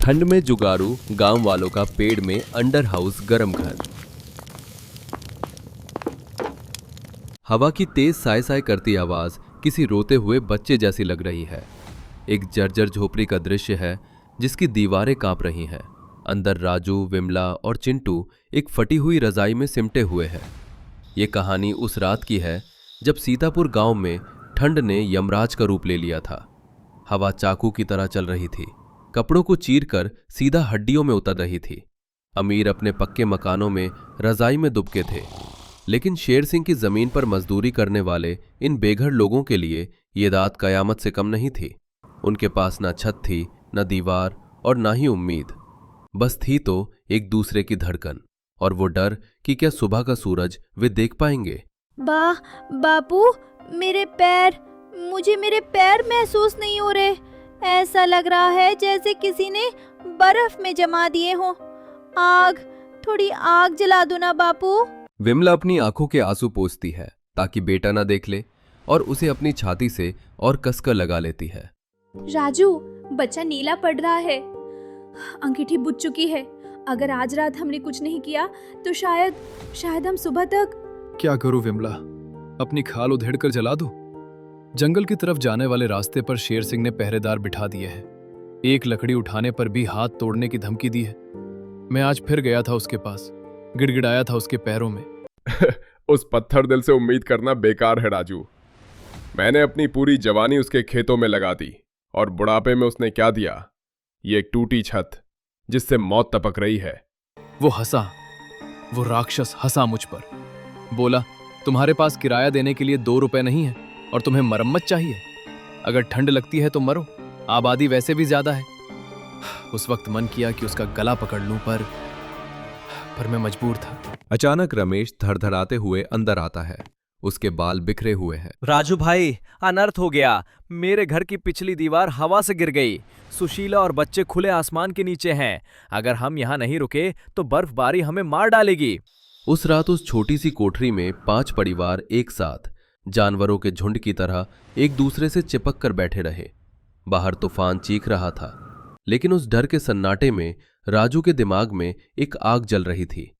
ठंड में जुगाड़ू गांव वालों का पेड़ में अंडर हाउस गर्म घर। हवा की तेज साय साय करती आवाज किसी रोते हुए बच्चे जैसी लग रही है। एक जर्जर झोपड़ी का दृश्य है जिसकी दीवारें कांप रही हैं। अंदर राजू, विमला और चिंटू एक फटी हुई रजाई में सिमटे हुए हैं। ये कहानी उस रात की है जब सीतापुर गांव में ठंड ने यमराज का रूप ले लिया था। हवा चाकू की तरह चल रही थी, कपड़ों को चीरकर सीधा हड्डियों में उतर रही थी। अमीर अपने पक्के मकानों में रजाई में दुबके थे, लेकिन शेर सिंह की जमीन पर मजदूरी करने वाले इन बेघर लोगों के लिए ये रात कयामत से कम नहीं थी। उनके पास ना छत थी, न दीवार और ना ही उम्मीद। बस थी तो एक दूसरे की धड़कन और वो डर कि क्या सुबह का सूरज वे देख पाएंगे। बापू, मुझे मेरे पैर महसूस नहीं हो रहे। ऐसा लग रहा है जैसे किसी ने बर्फ में जमा दिए हों। थोड़ी आग जला दो ना बापू। विमला अपनी आंखों के आंसू पोंछती है ताकि बेटा ना देख ले और उसे अपनी छाती से और कसकर लगा लेती है। राजू, बच्चा नीला पड़ रहा है, अंगीठी बुझ चुकी है। अगर आज रात हमने कुछ नहीं किया तो शायद हम सुबह तक। क्या करूं विमला, अपनी खाल उधेड़ कर जला दूं? जंगल की तरफ जाने वाले रास्ते पर शेर सिंह ने पहरेदार बिठा दिए हैं। एक लकड़ी उठाने पर भी हाथ तोड़ने की धमकी दी है। मैं आज फिर गया था उसके पास, गिड़गिड़ाया था उसके पैरों में। उस पत्थर दिल से उम्मीद करना बेकार है राजू। मैंने अपनी पूरी जवानी उसके खेतों में लगा दी और बुढ़ापे में उसने क्या दिया? ये एक टूटी छत जिससे मौत टपक रही है। वो हंसा, वो राक्षस हंसा मुझ पर। बोला, तुम्हारे पास किराया देने के लिए 2 रुपए नहीं है और तुम्हें मरम्मत चाहिए। अगर ठंड लगती है तो मरो, आबादी वैसे भी ज्यादा है। उस वक्त मन किया कि उसका गला पकड़ लूं, पर मैं मजबूर था। अचानक रमेश धड़धड़ाते हुए अंदर आता है। उसके बाल बिखरे हुए हैं। राजू भाई, अनर्थ हो गया। मेरे घर की पिछली दीवार हवा से गिर गई। सुशीला और बच्चे खुले आसमान के नीचे हैं। अगर हम यहाँ नहीं रुके तो बर्फबारी हमें मार डालेगी। उस रात उस छोटी सी कोठरी में 5 परिवार एक साथ जानवरों के झुंड की तरह एक दूसरे से चिपक कर बैठे रहे। बाहर तूफान चीख रहा था, लेकिन उस डर के सन्नाटे में राजू के दिमाग में एक आग जल रही थी।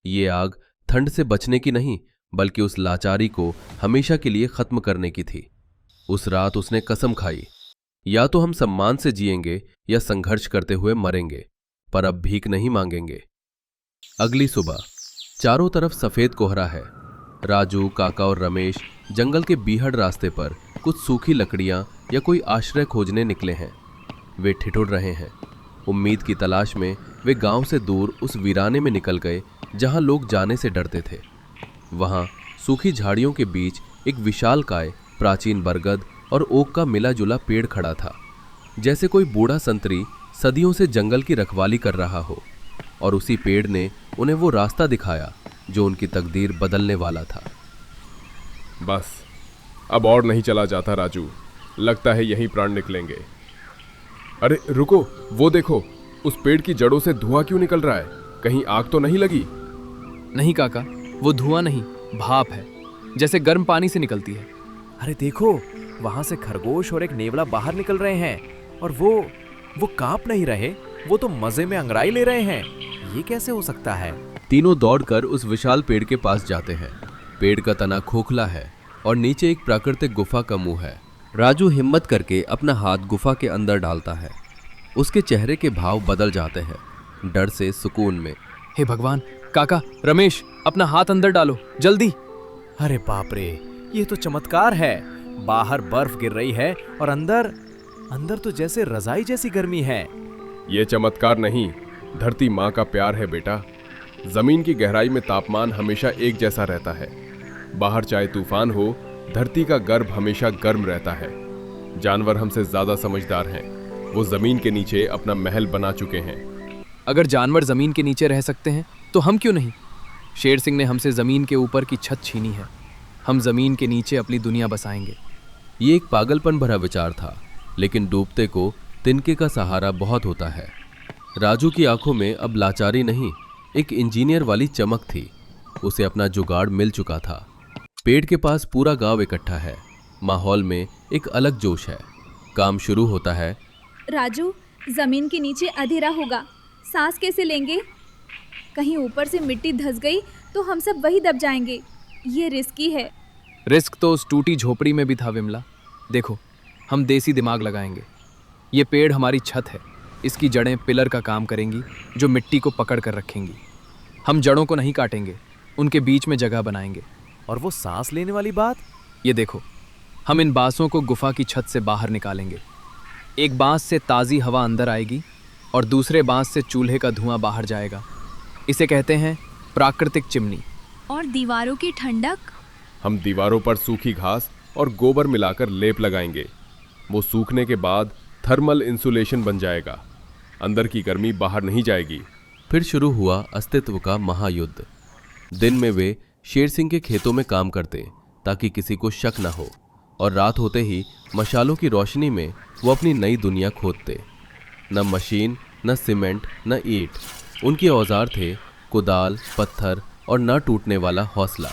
ये आग ठंड से बचने की नहीं, बल्कि उस लाचारी को हमेशा के लिए खत्म करने की थी। उस रात उसने कसम खाई, या तो हम सम्मान से जिएंगे या संघर्ष करते हुए मरेंगे, पर अब भीख नहीं मांगेंगे। अगली सुबह चारों तरफ सफेद कोहरा है। राजू, काका और रमेश जंगल के बीहड़ रास्ते पर कुछ सूखी लकड़ियां या कोई आश्रय खोजने निकले हैं। वे ठिठुर रहे हैं। उम्मीद की तलाश में वे गांव से दूर उस वीराने में निकल गए जहां लोग जाने से डरते थे। वहां सूखी झाड़ियों के बीच एक विशालकाय प्राचीन बरगद और ओक का मिला जुला पेड़ खड़ा था, जैसे कोई बूढ़ा संतरी सदियों से जंगल की रखवाली कर रहा हो। और उसी पेड़ ने उन्हें वो रास्ता दिखाया जो उनकी तकदीर बदलने वाला था। बस अब और नहीं चला जाता राजू, लगता है यहीं प्राण निकलेंगे। अरे रुको, वो देखो, उस पेड़ की जड़ों से धुआं क्यों निकल रहा है? कहीं आग तो नहीं लगी? नहीं काका, वो धुआं नहीं, भाप है, जैसे गर्म पानी से निकलती है। अरे देखो, वहां से खरगोश और एक नेवला बाहर निकल रहे हैं और वो कांप नहीं रहे, वो तो मजे में अंगड़ाई ले रहे हैं। ये कैसे हो सकता है? तीनों दौड़कर उस विशाल पेड़ के पास जाते हैं। पेड़ का तना खोखला है और नीचे एक प्राकृतिक गुफा का मुंह है। राजू हिम्मत करके अपना हाथ गुफा के अंदर डालता है। उसके चेहरे के भाव बदल जाते हैं, डर से सुकून में। हे भगवान! काका, रमेश, अपना हाथ अंदर डालो, जल्दी। अरे बाप रे, ये तो चमत्कार है। बाहर बर्फ गिर रही है और अंदर तो जैसे रजाई जैसी गर्मी है। ये चमत्कार नहीं, धरती माँ का प्यार है बेटा। जमीन की गहराई में तापमान हमेशा एक जैसा रहता है। बाहर चाहे तूफान हो, धरती का गर्भ हमेशा गर्म रहता है। जानवर हमसे ज्यादा समझदार हैं। वो जमीन के नीचे अपना महल बना चुके हैं। अगर जानवर जमीन के नीचे रह सकते हैं तो हम क्यों नहीं? शेर सिंह ने हमसे जमीन के ऊपर की छत छीनी है। हम जमीन के नीचे अपनी दुनिया बसाएंगे। ये एक पागलपन भरा विचार था, लेकिन डूबते को तिनके का सहारा बहुत होता है। राजू की आंखों में अब लाचारी नहीं, एक इंजीनियर वाली चमक थी। उसे अपना जुगाड़ मिल चुका था। पेड़ के पास पूरा गांव इकट्ठा है। माहौल में एक अलग जोश है। काम शुरू होता है। राजू, जमीन के नीचे अंधेरा होगा, सांस कैसे लेंगे? कहीं ऊपर से मिट्टी धंस गई तो हम सब वही दब जाएंगे। ये रिस्की है। रिस्क तो उस टूटी झोपड़ी में भी था विमला। देखो, हम देसी दिमाग लगाएंगे। ये पेड़ हमारी छत है, इसकी जड़ें पिलर का काम करेंगी जो मिट्टी को पकड़ कर रखेंगी। हम जड़ों को नहीं काटेंगे, उनके बीच में जगह बनाएंगे। और वो सांस लेने वाली बात? ये देखो, हम इन बांसों को गुफा की छत से बाहर निकालेंगे। एक बांस से ताज़ी हवा अंदर आएगी और दूसरे बांस से चूल्हे का धुआं बाहर जाएगा। इसे कहते हैं प्राकृतिक चिमनी। और दीवारों की ठंडक? हम दीवारों पर सूखी घास और गोबर मिलाकर लेप लगाएंगे। वो सूखने के बाद थर्मल इंसुलेशन बन जाएगा। अंदर की गर्मी बाहर नहीं जाएगी। फिर शुरू हुआ अस्तित्व का महायुद्ध। दिन में वे शेर सिंह के खेतों में काम करते ताकि किसी को शक न हो, और रात होते ही मशालों की रोशनी में वो अपनी नई दुनिया खोदते। न मशीन, न सीमेंट, न ईंट। उनके औजार थे कुदाल, पत्थर और न टूटने वाला हौसला।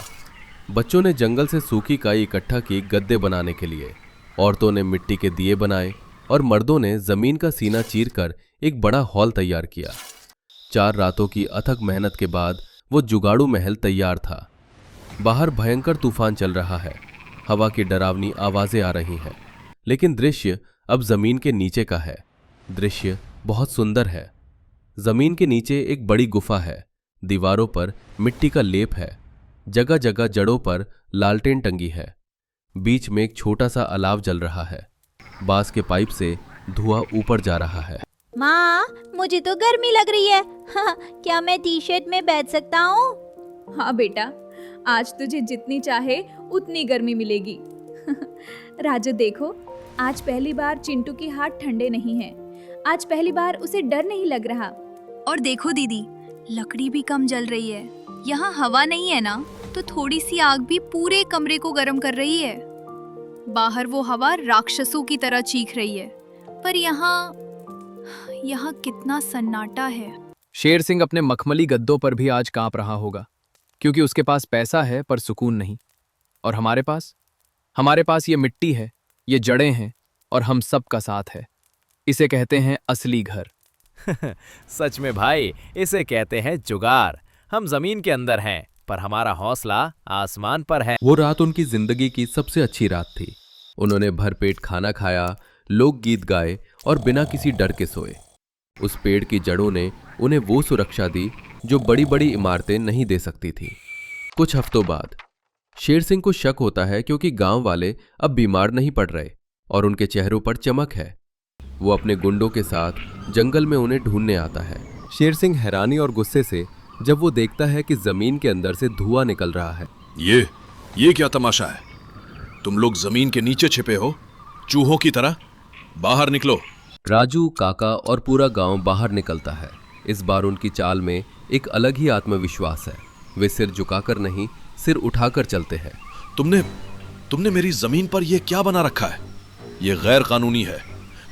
बच्चों ने जंगल से सूखी काई इकट्ठा की गद्दे बनाने के लिए, औरतों ने मिट्टी के दिए बनाए और मर्दों ने जमीन का सीना चीरकर एक बड़ा हॉल तैयार किया। 4 रातों की अथक मेहनत के बाद वो जुगाड़ू महल तैयार था। बाहर भयंकर तूफान चल रहा है, हवा की डरावनी आवाजें आ रही हैं, लेकिन दृश्य अब जमीन के नीचे का है। दृश्य बहुत सुंदर है। जमीन के नीचे एक बड़ी गुफा है। दीवारों पर मिट्टी का लेप है। जगह जगह जड़ों पर लालटेन टंगी है। बीच में एक छोटा सा अलाव जल रहा है। बांस के पाइप से धुआं ऊपर जा रहा है। माँ, मुझे तो गर्मी लग रही है। हाँ, क्या मैं टी शर्ट में बैठ सकता हूँ? हाँ बेटा, आज तुझे जितनी चाहे उतनी गर्मी मिलेगी। राजू देखो, आज पहली बार चिंटू के हाथ ठंडे नहीं हैं। आज पहली बार उसे डर नहीं लग रहा। और देखो दीदी, लकड़ी भी कम जल रही है। यहाँ हवा नहीं है ना, तो थोड़ी सी आग भी पूरे कमरे को गर्म कर रही है। बाहर वो हवा राक्षसों की तरह चीख रही है, पर यहाँ कितना सन्नाटा है। शेर सिंह अपने मखमली गद्दों पर भी आज कांप रहा होगा, क्योंकि उसके पास पैसा है पर सुकून नहीं। और हमारे पास ये मिट्टी है, ये जड़ें हैं और हम सब का साथ है। इसे कहते हैं असली घर। सच में भाई, इसे कहते हैं जुगाड़। हम जमीन के अंदर हैं, पर हमारा हौसला आसमान पर है। वो रात उनकी जिंदगी की सबसे अच्छी रात थी। उन्होंने भरपेट खाना खाया, लोकगीत गाए और बिना किसी डर के सोए। उस पेड़ की जड़ों ने उन्हें वो सुरक्षा दी जो बड़ी बड़ी इमारतें नहीं दे सकती थी। कुछ हफ्तों बाद शेर सिंह को शक होता है, क्योंकि गांव वाले अब बीमार नहीं पड़ रहे और उनके चेहरों पर चमक है। वो अपने गुंडों के साथ जंगल में उन्हें ढूंढने आता है। शेर सिंह हैरानी और गुस्से से जब वो देखता है कि जमीन के अंदर से धुआं निकल रहा है। ये क्या तमाशा है? तुम लोग जमीन के नीचे छिपे हो, चूहों की तरह। बाहर निकलो। राजू, काका और पूरा गांव बाहर निकलता है। इस बार उनकी चाल में एक अलग ही आत्मविश्वास है। वे सिर झुकाकर नहीं, सिर उठाकर चलते हैं। तुमने मेरी जमीन पर यह क्या बना रखा है? यह गैर कानूनी है।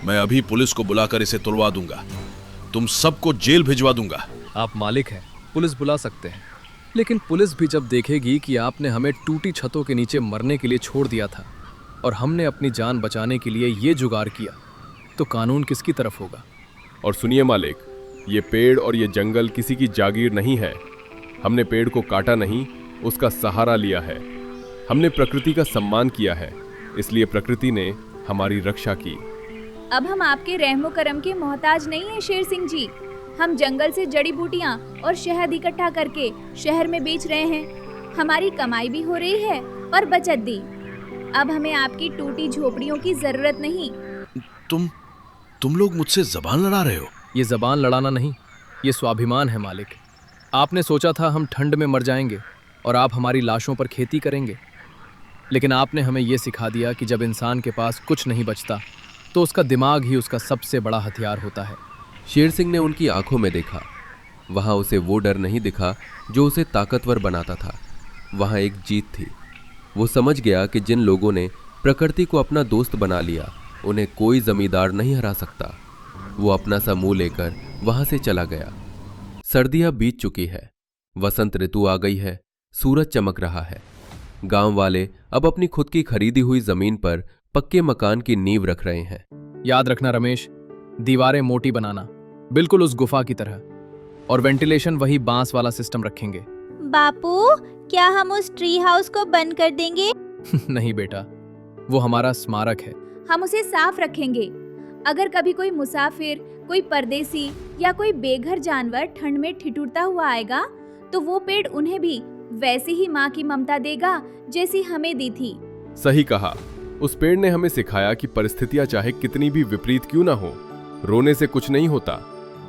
मैं अभी पुलिस को बुलाकर इसे तुड़वा दूंगा। तुम सबको जेल भिजवा दूंगा। आप मालिक हैं, पुलिस बुला सकते हैं, लेकिन पुलिस भी जब देखेगी कि आपने हमें टूटी छतों के नीचे मरने के लिए छोड़ दिया था और हमने अपनी जान बचाने के लिए ये जुगाड़ किया, तो कानून किसकी तरफ होगा? और सुनिए मालिक, ये पेड़ और ये जंगल किसी की जागीर नहीं है। हमने पेड़ को काटा नहीं, उसका सहारा लिया है। हमने प्रकृति का सम्मान किया है, इसलिए प्रकृति ने हमारी रक्षा की। अब हम आपके रहमो करम के मोहताज नहीं हैं शेर सिंह जी। हम जंगल से जड़ी बूटियां और शहद इकट्ठा करके शहर में बेच रहे हैं। हमारी कमाई भी हो रही है और बचत भी। अब हमें आपकी टूटी झोपड़ियों की जरूरत नहीं। तुम लोग मुझसे जबान लड़ा रहे हो। ये जबान लड़ाना नहीं, ये स्वाभिमान है मालिक। आपने सोचा था हम ठंड में मर जाएंगे और आप हमारी लाशों पर खेती करेंगे, लेकिन आपने हमें ये सिखा दिया कि जब इंसान के पास कुछ नहीं बचता तो उसका दिमाग ही उसका सबसे बड़ा हथियार होता है। शेर सिंह ने उनकी आंखों में देखा। वहां उसे वो डर नहीं दिखा जो उसे ताकतवर बनाता था। वहां एक जीत थी। वो समझ गया कि जिन लोगों ने प्रकृति को अपना दोस्त बना लिया, उन्हें कोई जमींदार नहीं हरा सकता। वो अपना सा मुंह लेकर वहां से चला गया। सर्दियां बीत चुकी है, वसंत ऋतु आ गई है, सूरज चमक रहा है। गांव वाले अब अपनी खुद की खरीदी हुई जमीन पर पक्के मकान की नींव रख रहे हैं। याद रखना रमेश, दीवारें मोटी बनाना, बिल्कुल उस गुफा की तरह, और वेंटिलेशन वही बांस वाला सिस्टम रखेंगे। बापू, क्या हम उस ट्री हाउस को बंद कर देंगे? नहीं बेटा, वो हमारा स्मारक है। हम उसे साफ रखेंगे। अगर कभी कोई मुसाफिर, कोई परदेसी या कोई बेघर जानवर ठंड में ठिठुरता हुआ आएगा, तो वो पेड़ उन्हें भी वैसी ही माँ की ममता देगा जैसी हमें दी थी। सही कहा। उस पेड़ ने हमें सिखाया कि परिस्थितियां चाहे कितनी भी विपरीत क्यों ना हो, रोने से कुछ नहीं होता।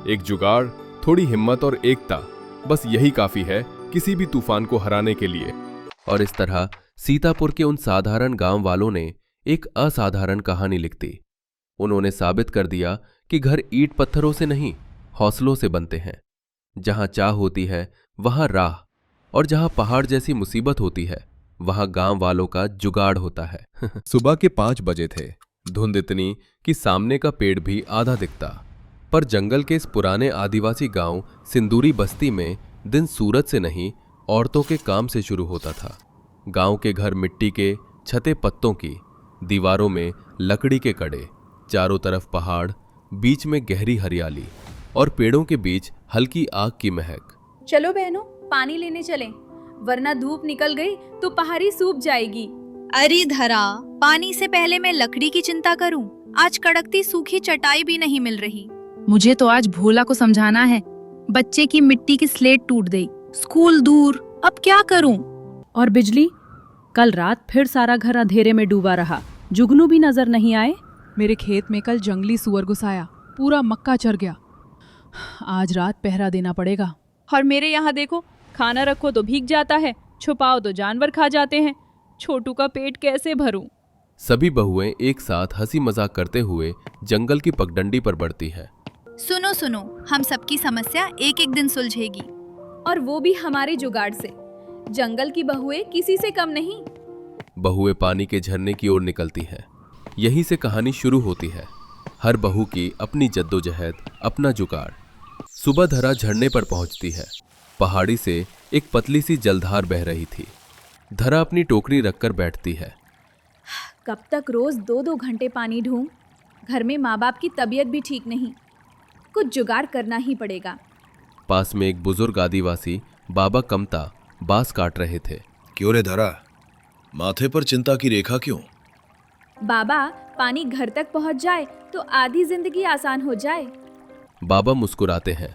एक जुगाड़, थोड़ी हिम्मत और एकता, बस यही काफी है किसी भी तूफान को हराने के लिए। और इस तरह सीतापुर के उन साधारण गांव वालों ने एक असाधारण कहानी लिख दी। उन्होंने साबित कर दिया कि घर ईंट पत्थरों से नहीं, हौसलों से बनते हैं। जहां चाह होती है वहां राह, और जहां पहाड़ जैसी मुसीबत होती है वहां गांव वालों का जुगाड़ होता है। सुबह के 5 बजे थे। धुंध इतनी कि सामने का पेड़ भी आधा दिखता, पर जंगल के इस पुराने आदिवासी गांव सिंदूरी बस्ती में दिन सूरज से नहीं, औरतों के काम से शुरू होता था। गांव के घर मिट्टी के, छते पत्तों की, दीवारों में लकड़ी के कड़े, चारों तरफ पहाड़, बीच में गहरी हरियाली और पेड़ों के बीच हल्की आग की महक। चलो बहनों, पानी लेने चलें, वरना धूप निकल गई तो पहाड़ी सूख जाएगी। अरे धरा, पानी से पहले मैं लकड़ी की चिंता करूं। आज कड़कती सूखी चटाई भी नहीं मिल रही। मुझे तो आज भोला को समझाना है। बच्चे की मिट्टी की स्लेट टूट गई, स्कूल दूर, अब क्या करूं? और बिजली? कल रात फिर सारा घर अंधेरे में डूबा रहा, जुगनू भी नजर नहीं आए। मेरे खेत में कल जंगली सुअर घुस आया, पूरा मक्का चर गया। आज रात पहरा देना पड़ेगा। और मेरे यहाँ देखो, खाना रखो तो भीग जाता है, छुपाओ तो जानवर खा जाते हैं। छोटू का पेट कैसे भरूं? सभी बहुएं एक साथ हंसी मजाक करते हुए जंगल की पगडंडी पर बढ़ती है। सुनो सुनो, हम सबकी समस्या एक एक दिन सुलझेगी, और वो भी हमारे जुगाड़ से। जंगल की बहुएं किसी से कम नहीं। बहुएं पानी के झरने की ओर निकलती है। यहीं से कहानी शुरू होती है। हर बहू की अपनी जद्दोजहद, अपना जुगाड़। सुबह धरा झरने पर पहुंचती है। पहाड़ी से एक पतली सी जलधार बह रही थी। धरा अपनी टोकरी रखकर बैठती है। कब तक रोज 2-2 घंटे पानी ढूंढ? घर में माँ बाप की तबीयत भी ठीक नहीं, कुछ जुगाड़ करना ही पड़ेगा। पास में एक बुजुर्ग आदिवासी बाबा कमता बांस काट रहे थे। क्यों रे धरा, माथे पर चिंता की रेखा क्यों? बाबा, पानी घर तक पहुंच जाए तो आधी जिंदगी आसान हो जाए। बाबा मुस्कुराते हैं।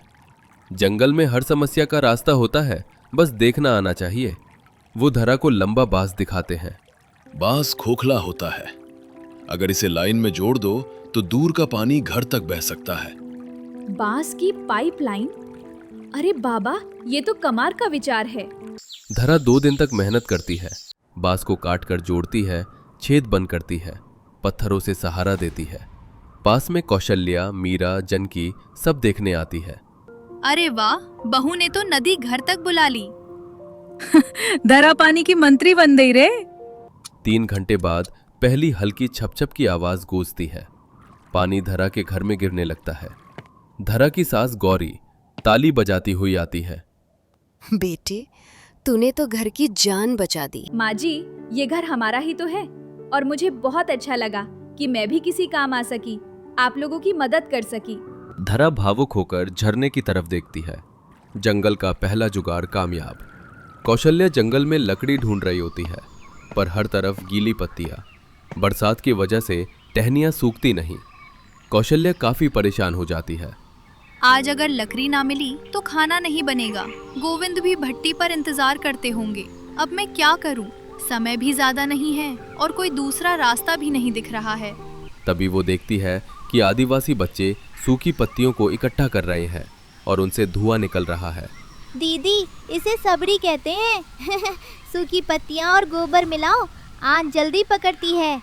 जंगल में हर समस्या का रास्ता होता है, बस देखना आना चाहिए। वो धरा को लंबा बांस दिखाते हैं। बांस खोखला होता है, अगर इसे लाइन में जोड़ दो तो दूर का पानी घर तक बह सकता है। बांस की पाइपलाइन? अरे बाबा, ये तो कमाल का विचार है। धरा 2 दिन तक मेहनत करती है। बांस को काट कर जोड़ती है, छेद बंद करती है, पत्थरों से सहारा देती है। पास में कौशल्या, मीरा, जनकी सब देखने आती है। अरे वाह, बहू ने तो नदी घर तक बुला ली। धरा पानी की मंत्री बन गई रे। 3 घंटे बाद पहली हल्की छपछप की आवाज गूंजती है। पानी धरा के घर में गिरने लगता है। धरा की सास गौरी ताली बजाती हुई आती है। बेटे, तूने तो घर की जान बचा दी। माँ जी, ये घर हमारा ही तो है, और मुझे बहुत अच्छा लगा कि मैं भी किसी काम आ सकी, आप लोगों की मदद कर सकी। धरा भावुक होकर झरने की तरफ देखती है। जंगल का पहला जुगाड़ कामयाब। कौशल्या जंगल में लकड़ी ढूंढ रही होती है, पर हर तरफ गीली पत्तियां। बरसात की वजह से टहनियां सूखती नहीं। कौशल्या काफी परेशान हो जाती है। आज अगर लकड़ी ना मिली तो खाना नहीं बनेगा। गोविंद भी भट्टी पर इंतजार करते होंगे। अब मैं क्या करूं? समय भी ज्यादा नहीं है और कोई दूसरा रास्ता भी नहीं दिख रहा है। तभी वो देखती है कि आदिवासी बच्चे सूखी पत्तियों को इकट्ठा कर रहे हैं और उनसे धुआं निकल रहा है। दीदी, इसे सबरी कहते हैं। सूखी पत्तियां और गोबर मिलाओ, आग जल्दी पकड़ती है।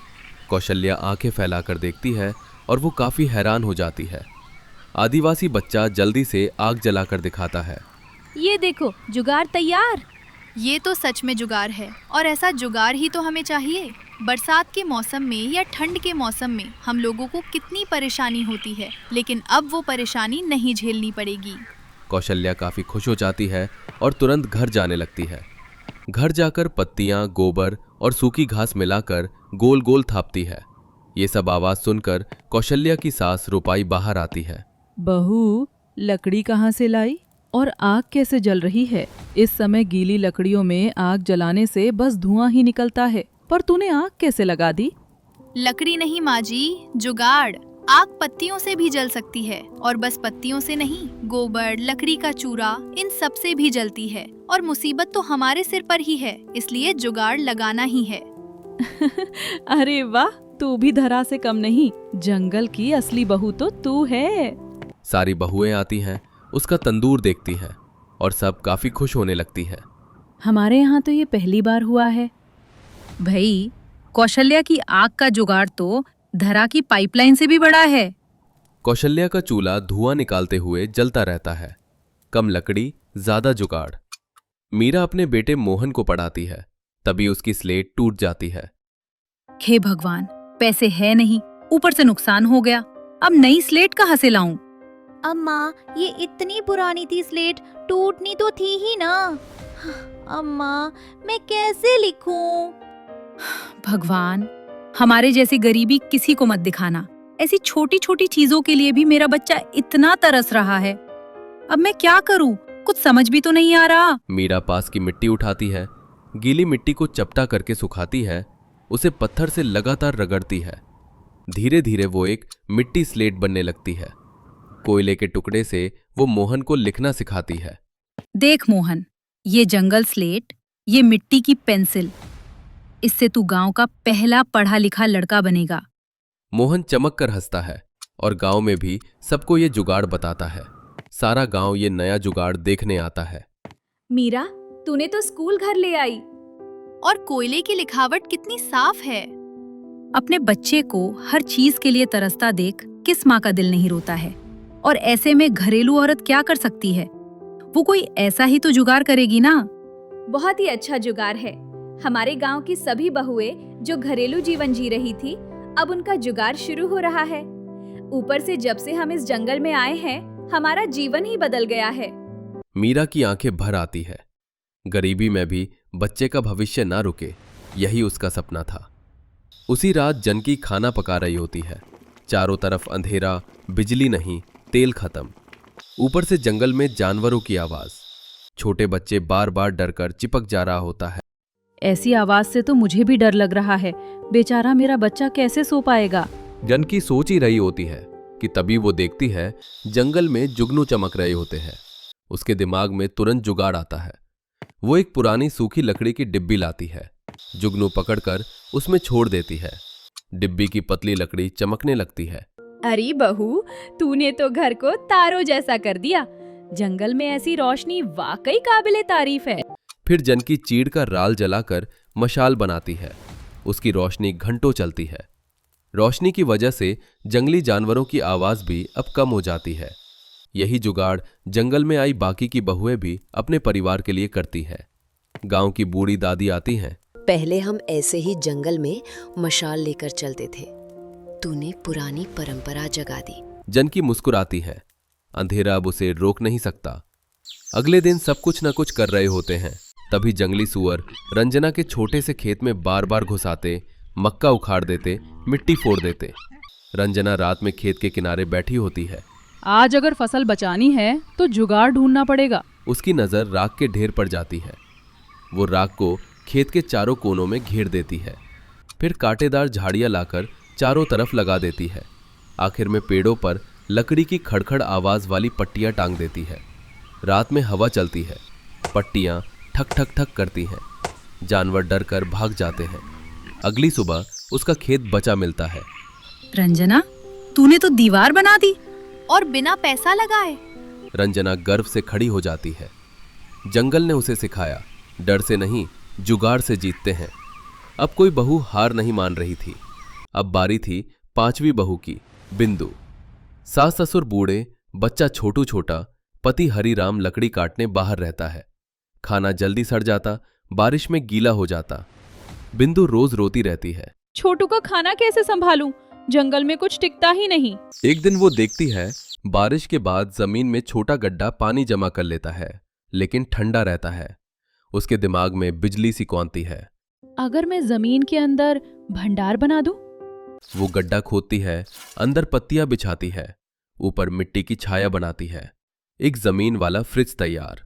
कौशल्या आंखें फैलाकर देखती है और वो काफी हैरान हो जाती है। आदिवासी बच्चा जल्दी से आग जलाकर दिखाता है। ये देखो, जुगाड़ तैयार। ये तो सच में जुगाड़ है, और ऐसा जुगाड़ ही तो हमें चाहिए। बरसात के मौसम में या ठंड के मौसम में हम लोगों को कितनी परेशानी होती है, लेकिन अब वो परेशानी नहीं झेलनी पड़ेगी। कौशल्या काफी खुश हो जाती है और तुरंत घर जाने लगती है। घर जाकर पत्तियां, गोबर और सूखी घास मिलाकर गोल गोल थापती है। ये सब आवाज सुनकर कौशल्या की सास रुपाई बाहर आती है। बहू, लकड़ी कहाँ से लाई और आग कैसे जल रही है? इस समय गीली लकड़ियों में आग जलाने से बस धुआं ही निकलता है, पर तूने आग कैसे लगा दी? लकड़ी नहीं माँ जी, जुगाड़। आग पत्तियों से भी जल सकती है, और बस पत्तियों से नहीं, गोबर, लकड़ी का चूरा, इन सब से भी जलती है। और मुसीबत तो हमारे सिर पर ही है, इसलिए जुगाड़ लगाना ही है। अरे वाह, तू भी धरा से कम नहीं। जंगल की असली बहू तो तू है। सारी बहुएं आती हैं, उसका तंदूर देखती हैं और सब काफी खुश होने लगती हैं। हमारे यहाँ तो ये पहली बार हुआ है। भाई, कौशल्या की आग का जुगाड़ तो धरा की पाइपलाइन से भी बड़ा है। कौशल्या का चूल्हा धुआं निकालते हुए जलता रहता है। कम लकड़ी, ज्यादा जुगाड़। मीरा अपने बेटे मोहन को पढ़ाती है, तभी उसकी स्लेट टूट जाती है। हे भगवान, पैसे है नहीं, ऊपर से नुकसान हो गया। अब नई स्लेट कहाँ से लाऊं? अम्मा, ये इतनी पुरानी थी स्लेट, टूटनी तो थी ही ना। अम्मा, मैं कैसे लिखूं? भगवान, हमारे जैसी गरीबी किसी को मत दिखाना। ऐसी छोटी छोटी चीजों के लिए भी मेरा बच्चा इतना तरस रहा है। अब मैं क्या करूं? कुछ समझ भी तो नहीं आ रहा। मीरा पास की मिट्टी उठाती है, गीली मिट्टी को चपटा करके सुखाती है, उसे पत्थर से लगातार रगड़ती है। धीरे धीरे वो एक मिट्टी स्लेट बनने लगती है। कोयले के टुकड़े से वो मोहन को लिखना सिखाती है। देख मोहन, ये जंगल स्लेट, ये मिट्टी की पेंसिल, इससे तू गांव का पहला पढ़ा लिखा लड़का बनेगा। मोहन चमक कर हंसता है और गांव में भी सबको ये जुगाड़ बताता है। सारा गांव ये नया जुगाड़ देखने आता है। मीरा, तूने तो स्कूल घर ले आई। और कोयले की लिखावट कितनी साफ है। अपने बच्चे को हर चीज के लिए तरसता देख किस माँ का दिल नहीं रोता है। और ऐसे में घरेलू औरत क्या कर सकती है? वो कोई ऐसा ही तो जुगाड़ करेगी ना। बहुत ही अच्छा जुगाड़ है। हमारे गांव की सभी बहुएं जो घरेलू जीवन जी रही थी, अब उनका जुगाड़ शुरू हो रहा है। ऊपर से जब से हम इस जंगल में आए हैं, हमारा जीवन ही बदल गया है। मीरा की आंखें भर आती है। गरीबी में भी बच्चे का भविष्य ना रुके, यही उसका सपना था। उसी रात जनकी खाना पका रही होती है। चारों तरफ अंधेरा, बिजली नहीं, तेल खत्म। ऊपर से जंगल में जानवरों की आवाज। छोटे बच्चे बार बार डरकर चिपक जा रहा होता है। ऐसी आवाज से तो मुझे भी डर लग रहा है। बेचारा मेरा बच्चा कैसे सो पाएगा? जनकी सोच ही रही होती है कि तभी वो देखती है जंगल में जुगनू चमक रहे होते हैं। उसके दिमाग में तुरंत जुगाड़ आता है। वो एक पुरानी सूखी लकड़ी की डिब्बी लाती है, जुगनू पकड़कर उसमें छोड़ देती है। डिब्बी की पतली लकड़ी चमकने लगती है। अरे बहू, तूने तो घर को तारों जैसा कर दिया। जंगल में ऐसी रोशनी वाकई काबिले तारीफ है। फिर जनकी चीड़ का राल जलाकर मशाल बनाती है। उसकी रोशनी घंटों चलती है। रोशनी की वजह से जंगली जानवरों की आवाज भी अब कम हो जाती है। यही जुगाड़ जंगल में आई बाकी की बहुएं भी अपने परिवार के लिए करती हैं। गांव की बूढ़ी दादी आती हैं। पहले हम ऐसे ही जंगल में मशाल लेकर चलते थे। तूने पुरानी परंपरा जगा दी। जनकी मुस्कुराती है। अंधेरा अब उसे रोक नहीं सकता। अगले दिन सब कुछ न कुछ कर रहे होते हैं। तभी जंगली सुअर रंजना के छोटे से खेत में बार बार घुस आते, मक्का उखाड़ देते, मिट्टी फोड़ देते। रंजना रात में खेत के किनारे बैठी होती है। आज अगर फसल बचानी है तो जुगाड़ ढूंढना पड़ेगा। उसकी नजर राख के ढेर पर जाती है। वो राख को खेत के चारों कोनों में घेर देती है। फिर कांटेदार झाड़ियां लाकर चारों तरफ लगा देती है। आखिर में पेड़ों पर लकड़ी की खड़खड़ आवाज वाली पट्टियां टांग देती है। रात में हवा चलती है, पट्टियां ठक ठक ठक करती हैं। जानवर डर कर भाग जाते हैं। अगली सुबह उसका खेत बचा मिलता है। रंजना, तूने तो दीवार बना दी। और बिना पैसा लगाए। रंजना गर्व से खड़ी हो जाती है। जंगल ने उसे सिखाया, डर से नहीं, जुगाड़ से जीतते हैं। अब कोई बहू हार नहीं मान रही थी। अब बारी थी पांचवी बहू की, बिंदु। सास ससुर बूढ़े, बच्चा छोटू छोटा, पति हरिराम लकड़ी काटने बाहर रहता है। खाना जल्दी सड़ जाता, बारिश में गीला हो जाता। बिंदु रोज रोती रहती है। छोटू का खाना कैसे संभालूं? जंगल में कुछ टिकता ही नहीं। एक दिन वो देखती है बारिश के बाद जमीन में छोटा गड्ढा पानी जमा कर लेता है, लेकिन ठंडा रहता है। उसके दिमाग में बिजली सी कौंती है। अगर मैं जमीन के अंदर भंडार बना दूं? वो गड्ढा खोदती है, अंदर पत्तियां बिछाती है, ऊपर मिट्टी की छाया बनाती है। एक जमीन वाला फ्रिज तैयार।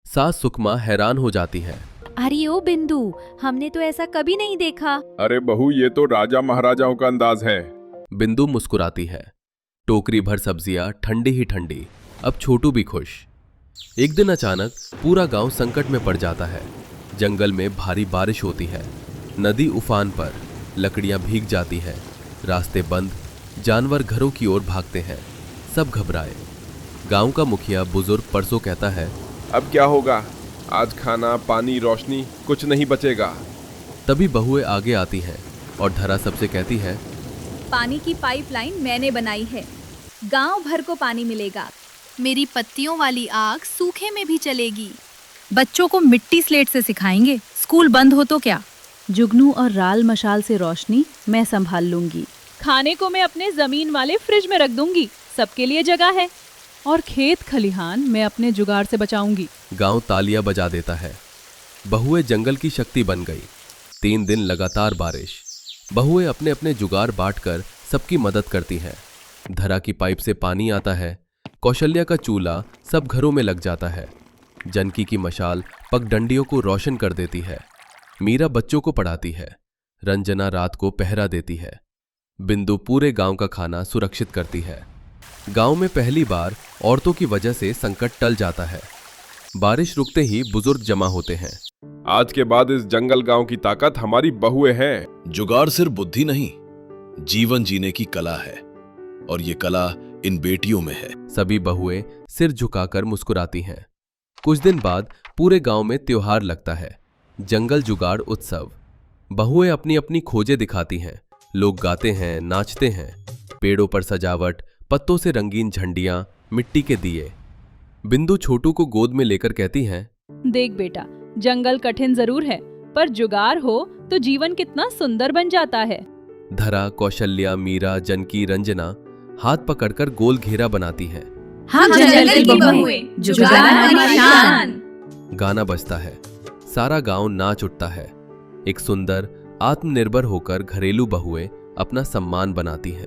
सास सुकमा हैरान हो जाती है। अरे ओ बिंदु, हमने तो ऐसा कभी नहीं देखा। अरे बहू, ये तो राजा महाराजाओं का अंदाज है। बिंदु मुस्कुराती है। टोकरी भर सब्जियां ठंडी ही ठंडी। अब छोटू भी खुश। एक दिन अचानक पूरा गांव संकट में पड़ जाता है। जंगल में भारी बारिश होती है, नदी उफान पर, लकड़ियां भीग जाती हैं, रास्ते बंद, जानवर घरों की ओर भागते हैं। सब घबराए। गांव का मुखिया बुजुर्ग परसों कहता है, अब क्या होगा? आज खाना, पानी, रोशनी कुछ नहीं बचेगा। तभी बहुएं आगे आती हैं और धरा सबसे कहती है, पानी की पाइपलाइन मैंने बनाई है, गांव भर को पानी मिलेगा। मेरी पत्तियों वाली आग सूखे में भी चलेगी। बच्चों को मिट्टी स्लेट से सिखाएंगे, स्कूल बंद हो तो क्या। जुगनू और राल मशाल से रोशनी मैं संभाल लूंगी। खाने को मैं अपने जमीन वाले फ्रिज में रख दूंगी, सबके लिए जगह है। और खेत खलिहान मैं अपने जुगाड़ से बचाऊंगी। गांव तालियां बजा देता है। बहुएं जंगल की शक्ति बन गई। 3 दिन लगातार बारिश। बहुएं अपने अपने जुगाड़ बांटकर सबकी मदद करती हैं। धरा की पाइप से पानी आता है। कौशल्या का चूल्हा सब घरों में लग जाता है। जनकी की मशाल पगडंडियों को रोशन कर देती है। मीरा बच्चों को पढ़ाती है। रंजना रात को पहरा देती है। बिंदु पूरे गांव का खाना सुरक्षित करती है। गांव में पहली बार औरतों की वजह से संकट टल जाता है। बारिश रुकते ही बुजुर्ग जमा होते हैं। आज के बाद इस जंगल गांव की ताकत हमारी बहुएं हैं। जुगाड़ सिर्फ बुद्धि नहीं, जीवन जीने की कला है, और ये कला इन बेटियों में है। सभी बहुएं सिर झुकाकर मुस्कुराती हैं। कुछ दिन बाद पूरे गांव में त्योहार लगता है, जंगल जुगाड़ उत्सव। बहुएं अपनी अपनी खोजें दिखाती हैं। लोग गाते हैं, नाचते हैं। पेड़ों पर सजावट, पत्तों से रंगीन झंडियां, मिट्टी के दिए। बिंदु छोटू को गोद में लेकर कहती हैं, देख बेटा, जंगल कठिन जरूर है, पर जुगाड़ हो तो जीवन कितना सुंदर बन जाता है। धरा, कौशल्या, मीरा, जनकी, रंजना हाथ पकड़कर गोल घेरा बनाती हैं। हम जंगल की बहुएं, जुगाड़ हमारी शान। गाना बजता है। सारा गांव नाच उठता है। एक सुंदर, आत्मनिर्भर होकर घरेलू बहुएं अपना सम्मान बनाती हैं।